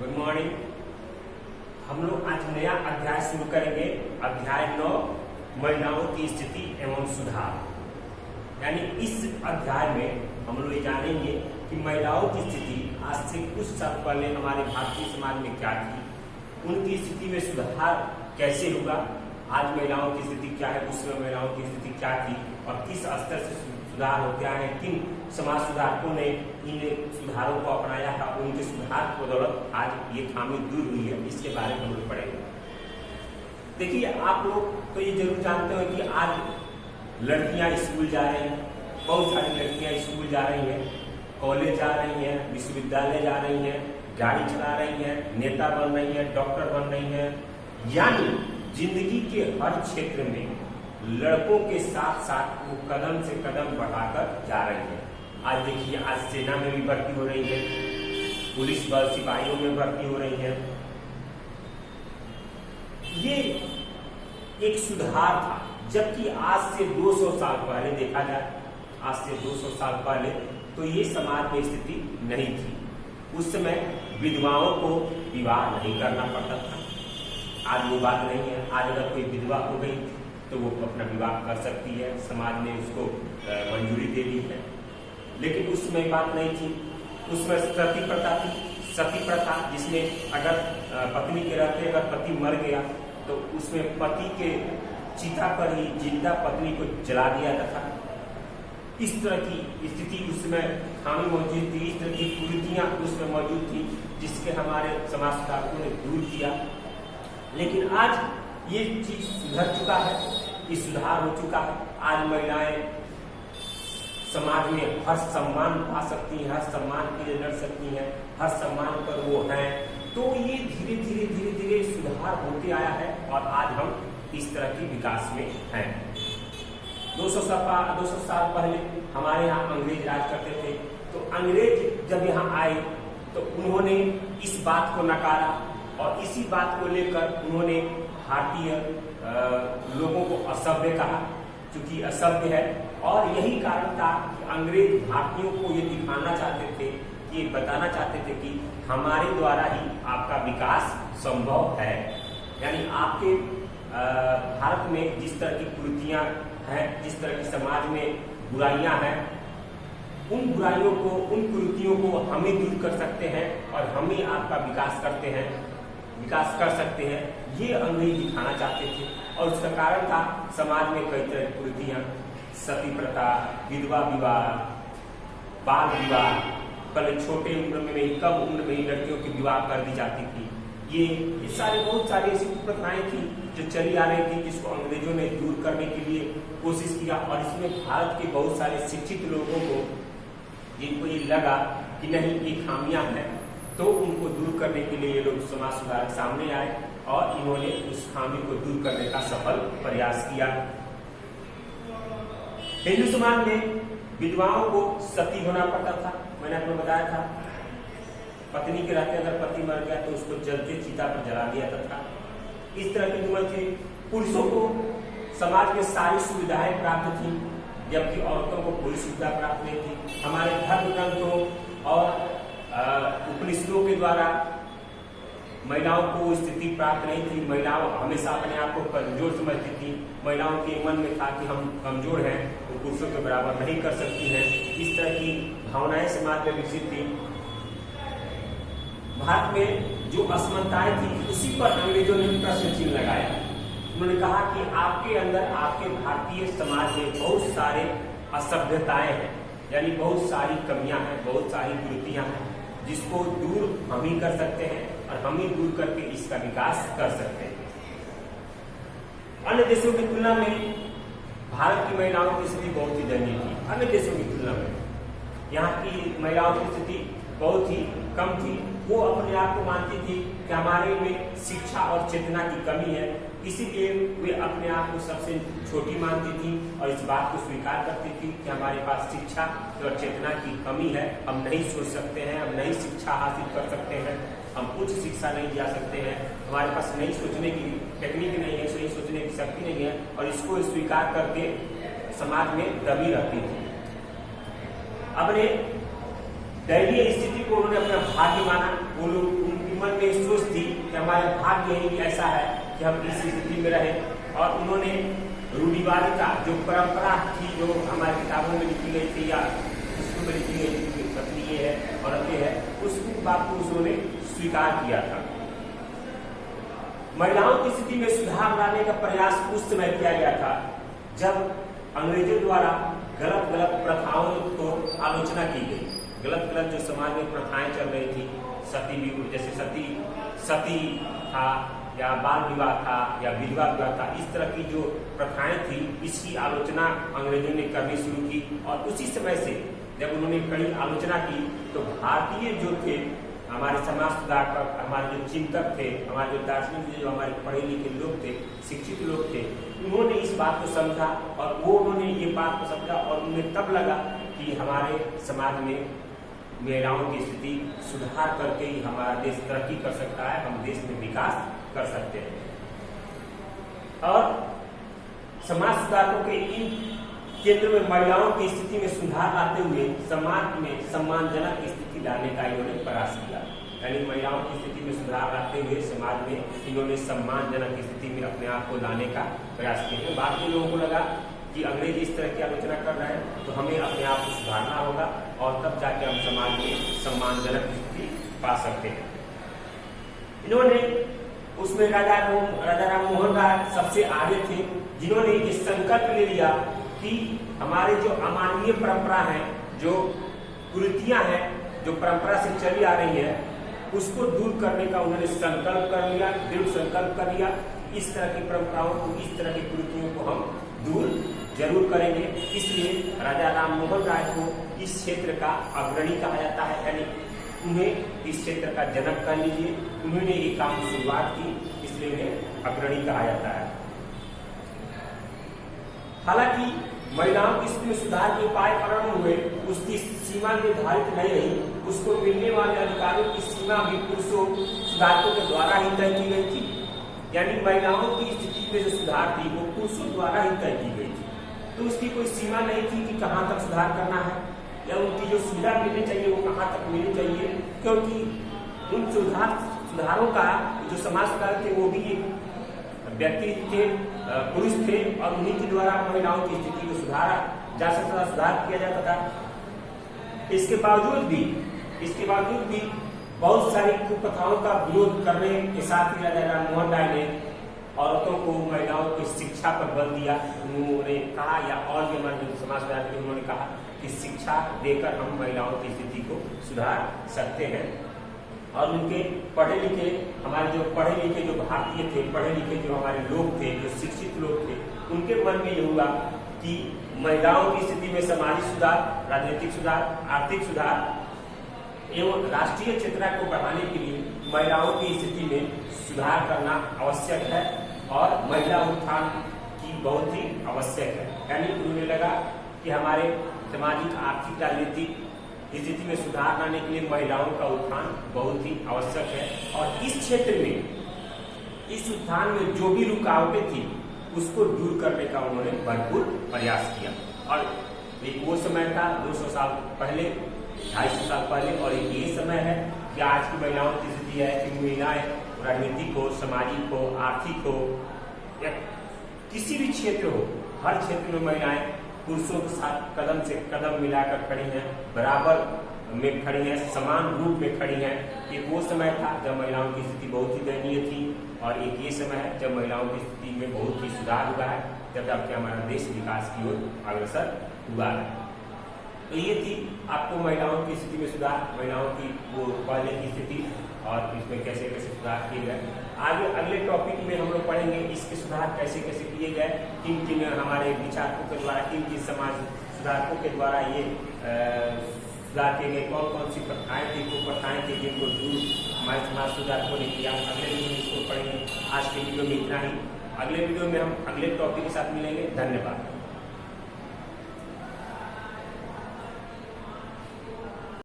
Good morning. हम लोग आज नया अध्याय शुरू करेंगे। अध्याय 9, महिलाओं की स्थिति एवं सुधार। यानी इस अध्याय में हम लोग ये जानेंगे कि महिलाओं की स्थिति आज से कुछ साल पहले हमारे भारतीय समाज में क्या थी, उनकी स्थिति में सुधार कैसे होगा, आज महिलाओं की स्थिति क्या है, उस समय महिलाओं की स्थिति क्या थी और किस स्तर से सुधार हो गया है, किन समाज सुधारकों ने इन सुधारों को अपनाया था, उनके सुधार की बदौलत आज ये खामी दूर हुई है, इसके बारे में हम लोग पढ़ेंगे। देखिए, आप लोग तो ये जरूर जानते हो कि आज लड़कियां स्कूल जा रही हैं, बहुत सारी लड़कियां स्कूल जा रही हैं, कॉलेज जा रही हैं, विश्वविद्यालय जा रही हैं, गाड़ी चला रही हैं, नेता बन रही हैं, डॉक्टर बन रही हैं। यानी जिंदगी के हर क्षेत्र में लड़कों के साथ साथ वो कदम से कदम बढ़ाकर जा रही है। आज देखिए, आज सेना में भी भर्ती हो रही है, पुलिस बल सिपाहियों में भर्ती हो रही है। ये एक सुधार था, जबकि आज से 200 साल पहले देखा जाए, आज से 200 साल पहले तो ये समाज में स्थिति नहीं थी। उस समय विधवाओं को विवाह नहीं करना पड़ता था। आज वो बात नहीं है। आज अगर कोई विधवा हो गई तो वो अपना विवाह कर सकती है, समाज ने उसको मंजूरी दे दी है। लेकिन उस समय बात नहीं थी। उसमें सती प्रथा थी। सती प्रथा जिसमें अगर पत्नी के रहते अगर पति मर गया तो उसमें पति के चिता पर ही जिंदा पत्नी को जला दिया जाता था। इस तरह की स्थिति उसमें खामी मौजूद थी, इस तरह की कुरीतियां उसमें मौजूद थी, जिसके हमारे समाज सुधारकों ने दूर किया। लेकिन आज ये चीज सुधर चुका है, ये सुधार हो चुका है। आज महिलाएं समाज में हर सम्मान पा सकती हैं, हर सम्मान के लिए लड़ सकती हैं, हर सम्मान पर वो हैं। तो ये धीरे धीरे धीरे धीरे सुधार होते आया है और आज हम इस तरह की विकास में हैं। 200 साल पहले हमारे यहाँ अंग्रेज राज करते थे। तो अंग्रेज जब यहाँ आए तो उन्होंने इस बात को नकारा और इसी बात को लेकर उन्होंने भारतीय लोगों को असभ्य कहा, क्योंकि असभ्य है। और यही कारण था कि अंग्रेज भारतीयों को ये दिखाना चाहते थे, ये बताना चाहते थे कि हमारे द्वारा ही आपका विकास संभव है। यानी आपके भारत में जिस तरह की कुरीतियां हैं, जिस तरह की समाज में बुराइयां हैं, उन बुराइयों को, उन कुरीतियों को हम ही दूर कर सकते हैं और हम ही आपका विकास कर सकते हैं। ये अंग्रेज दिखाना चाहते थे और उसका कारण था समाज में कई तरह की कुरीतियां, सती प्रथा, विधवा विवाह, बाल विवाह, पहले छोटे उम्र में ही, कम उम्र में ही लड़कियों की विवाह कर दी जाती थी। ये बहुत सारी ऐसी प्रथाएं थी जो चली आ रही थी, जिसको अंग्रेजों ने दूर करने के लिए कोशिश किया। और इसमें भारत के बहुत सारे शिक्षित लोगों को, जिनको ये लगा कि नहीं ये खामियां हैं, तो उनको दूर करने के लिए ये लोग समाज सुधारक सामने आए और इन्होंने उस खामी को दूर करने का सफल प्रयास किया। हिंदू समाज में विधवाओं को सती होना पड़ता था। मैंने आपको बताया था, पत्नी के रहते अगर पति मर गया तो उसको जलते चिता पर जला दिया जाता था। इस तरह की नियम थी। पुरुषों को समाज में सारी सुविधाएं प्राप्त थी, जबकि औरतों को कोई सुविधा प्राप्त नहीं थी। हमारे धर्म ग्रंथों और उपनिषदों के द्वारा महिलाओं को स्थिति प्राप्त नहीं थी। महिलाओं हमेशा अपने आप को कमजोर समझती थी। महिलाओं के मन में था कि हम कमजोर हैं, वो पुरुषों के बराबर नहीं कर सकती हैं। इस तरह की भावनाएं समाज में विकसित थी। भारत में जो असमानताएं थी उसी पर अंग्रेजों ने प्रश्न चिन्ह लगाया। उन्होंने कहा कि आपके अंदर, आपके भारतीय समाज में बहुत सारे असभ्यताएं हैं, यानी बहुत सारी कमियां हैं, बहुत सारी कुरीतियां हैं, जिसको दूर हम ही कर सकते हैं और हम ही दूर करके इसका विकास कर सकते हैं। अन्य देशों की तुलना में भारत की महिलाओं की स्थिति बहुत ही दयनीय थी। अन्य देशों की तुलना में यहाँ की महिलाओं की स्थिति बहुत ही कम थी। वो अपने आप को मानती थी कि हमारे में शिक्षा और चेतना की कमी है, इसीलिए वे अपने आप को सबसे छोटी मानती थी और इस बात को स्वीकार करती थी कि हमारे पास शिक्षा और चेतना की कमी है, हम नहीं सोच सकते हैं, हम नई शिक्षा हासिल कर सकते हैं, हम उच्च शिक्षा नहीं जा सकते हैं, हमारे पास नई सोचने की टेक्निक नहीं है, नई सोचने की शक्ति नहीं है, और इसको स्वीकार करके समाज में दबी रहती थी। अपने दयनीय स्थिति को उन्होंने अपना भाग्य माना। वो लोग, उनके मन में सोच थी कि हमारे भाग्य ही ऐसा है कि हम इस स्थिति में रहे। और उन्होंने रूढ़िवादिता जो परंपरा थी, जो हमारी किताबों में लिखी गई थी या पुस्तकों में लिखी गई थी, पत्नी है, औरतें है, उस बात को उन्होंने स्वीकार किया था। महिलाओं की स्थिति में सुधार लाने का प्रयास उस समय किया गया था जब अंग्रेजों द्वारा गलत गलत प्रथाओं को आलोचना की गई। गलत गलत जो समाज में प्रथाएं चल रही थी, सती विवाह, जैसे सती था या बाल विवाह था या विधवा विवाह था, इस तरह की जो प्रथाएं थी, इसकी आलोचना अंग्रेजों ने करनी शुरू की। और उसी समय से जब उन्होंने कड़ी आलोचना की तो भारतीय जो थे, हमारे समाज सुधारक, हमारे जो चिंतक थे, हमारे जो दार्शनिक, जो हमारे पढ़े लिखे लोग थे, शिक्षित लोग थे, उन्होंने इस बात को समझा और उन्होंने ये बात को समझा और उन्हें तब लगा कि हमारे समाज में महिलाओं की स्थिति सुधार करके ही हमारा देश तरक्की कर सकता है, हम देश में विकास कर सकते हैं। और समाज सुधारकों के इन केंद्र में महिलाओं की स्थिति में सुधार लाते हुए समाज में सम्मानजनक स्थिति लाने का इन्होंने प्रयास किया। यानी महिलाओं की स्थिति में सुधार लाते हुए समाज में इन्होंने सम्मानजनक स्थिति में अपने आप को लाने का प्रयास किया। बाद में लोगों को लगा कि अंग्रेज इस तरह की आलोचना कर रहे हैं तो हमें अपने आप को सुधारना होगा और तब जाके हम समाज में सम्मानजनक स्थिति पा सकते हैं। इन्होंने उसमें राजा राम मोहन राय सबसे आगे थे, जिन्होंने ये संकल्प ले लिया कि हमारे जो अमानवीय परंपरा है, जो कुरीतियां हैं, जो परंपरा से चली आ रही है, उसको दूर करने का उन्होंने संकल्प कर लिया, दृढ़ संकल्प कर लिया। इस तरह की परंपराओं को, इस तरह की कुरीतियों को हम दूर जरूर करेंगे। इसलिए राजा राम मोहन राय को इस क्षेत्र का अग्रणी कहा जाता है, यानी उन्हें इस क्षेत्र का जनक कर लीजिए। उन्होंने ये काम की शुरुआत की, इसलिए उन्हें अग्रणी कहा जाता है। हालांकि महिलाओं की स्थिति में सुधार के उपाय प्रारंभ हुए, उसकी सीमा निर्धारित नहीं रही। उसको मिलने वाले अधिकारों की सीमा भी पुरुषों सुधारकों के द्वारा ही तय की गई थी। यानी महिलाओं की स्थिति में जो सुधार थी वो पुरुषों द्वारा ही तय की गई थी, तो उसकी कोई सीमा नहीं थी कि कहाँ तक सुधार करना है या उनकी जो सुविधा मिलनी चाहिए वो कहाँ तक मिलनी चाहिए, क्योंकि उन सुधारों का जो समाज सुधार थे वो भी एक व्यक्ति थे, पुरुष थे, और उन्हीं के द्वारा महिलाओं की स्थिति को सुधारा जा सकता था, सुधार किया जाता था। इसके बावजूद भी बहुत सारी कुप्रथाओं का विरोध करने के साथ ही राजा राम मोहन राय ने औरतों को, महिलाओं को शिक्षा पर बल दिया। उन्होंने कहा, या और भी हमारे समाज सुधार के उन्होंने कहा कि शिक्षा देकर हम महिलाओं की स्थिति को सुधार सकते हैं। और उनके पढ़े लिखे, हमारे जो पढ़े लिखे जो भारतीय थे, पढ़े लिखे जो हमारे लोग थे, जो शिक्षित लोग थे, उनके मन में ये हुआ कि महिलाओं की स्थिति में सामाजिक सुधार, राजनीतिक सुधार, आर्थिक सुधार एवं राष्ट्रीय चेतना को बढ़ाने के लिए महिलाओं की स्थिति में सुधार करना आवश्यक है और महिला उत्थान की बहुत ही आवश्यक है। यानी उन्हें लगा कि हमारे सामाजिक, आर्थिक, राजनीतिक स्थिति में सुधार लाने के लिए महिलाओं का उत्थान बहुत ही आवश्यक है। और इस क्षेत्र में, इस उत्थान में जो भी रुकावटें थी उसको दूर करने का उन्होंने भरपूर प्रयास किया। और एक वो समय था 200 साल पहले, 250 साल पहले, और एक ये समय है कि आज की महिलाओं की स्थिति है कि महिलाएं राजनीतिक हो, सामाजिक हो, आर्थिक हो या किसी भी क्षेत्र हो, हर क्षेत्र में महिलाएं पुरुषों के साथ कदम से कदम मिलाकर खड़ी हैं, बराबर में खड़ी हैं, समान रूप में खड़ी हैं। एक वो समय था जब महिलाओं की स्थिति बहुत ही दयनीय थी, और एक ये समय है जब महिलाओं की स्थिति में बहुत ही सुधार हुआ है, जब जाके हमारा देश विकास की ओर अग्रसर हुआ है। तो ये थी आपको महिलाओं की स्थिति में सुधार, महिलाओं की वो पहले की स्थिति और इसमें कैसे कैसे सुधार किए गए। आगे अगले टॉपिक में हम लोग पढ़ेंगे इसके सुधार कैसे कैसे किए गए, किन किन हमारे विचारकों के द्वारा, किन किन समाज सुधारकों के द्वारा ये सुधार किए गए, कौन कौन सी प्रथाएं थी, वो प्रथाएं थी जिनको दूर हमारे समाज सुधारकों ने किया। अगले वीडियो में इसको पढ़ेंगे। आज के वीडियो में इतना ही। अगले वीडियो में हम अगले टॉपिक के साथ मिलेंगे। धन्यवाद।